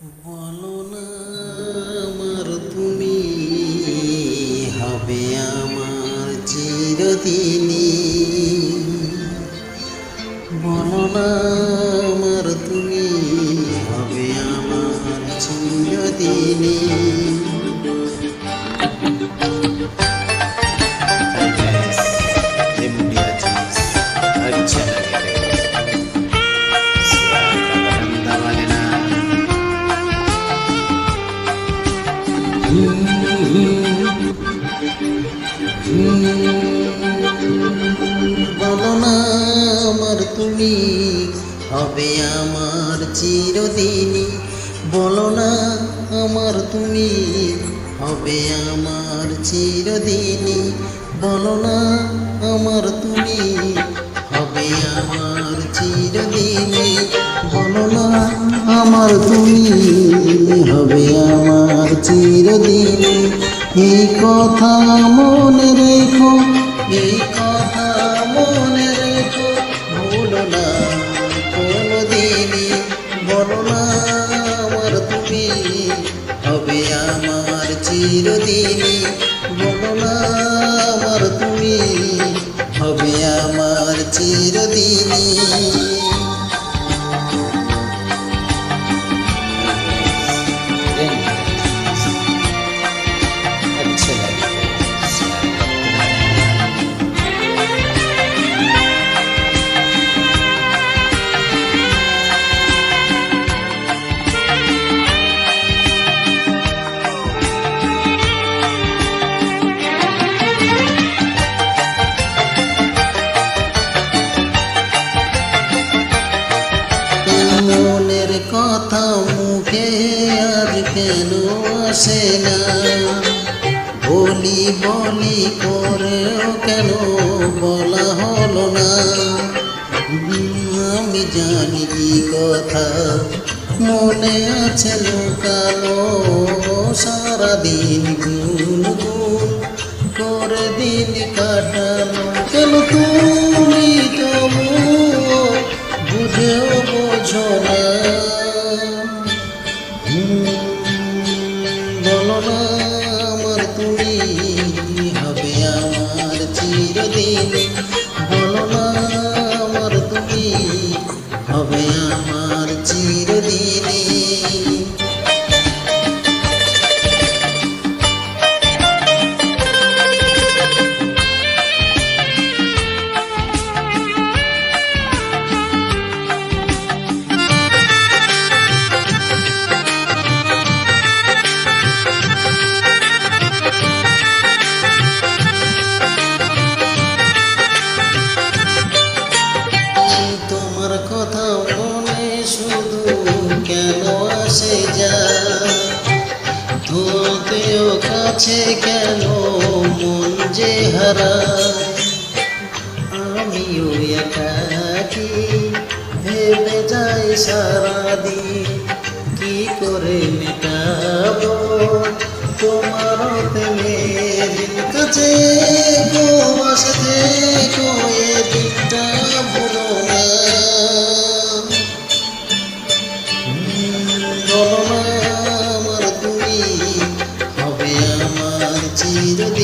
বলো না আমার তুমি হবে আমার চিরদিনই। বলো না আমার তুমি হবে আমার চিরদিনই। अच्छा বলো না আমার তুমি হবে আমার চিরদিনই। বলো না আমার তুমি হবে আমার চিরদিনই। বলো না আমার তুমি হবে আমার চিরদিনই। বলো না আমার তুমি হবে আমার চিরদিনই। এই কথা মনে রেখো, এই কথা মনে রেখো, ভুলো না কোনোদিনই। বলো না আমার তুমি হবে আমার চিরদিনই। বলো না আমার তুমি হবে আমার চিরদিনই। মনের কথা মুখে আজ কেন আসে না? বলি বলি করেও কেন বলা হলো না? আমি জানি কি কথা মনে আছে লুকানো, সারাদিন গুন গুন করে দিন কাটানো। কেন তুমি তবু বুঝেও বোঝো না? বলো না আমার তুমি হবে আমার চিরদিনই। বলো না আমার তুমি হবে আমার চিরদিনই। তোমার কথা মনে শুধু কেন আসে যায়? ধরতেও কাছে কেন মন যে হারায়? আমিও একাকী ভেবে যাই সারাদিন, কি করে মেটাবো তোমার প্রেমের কাছে গো আসতে গো এ দিনটা ভুলো না। বলো না আমার তুমি হবে আমার চিরদিন।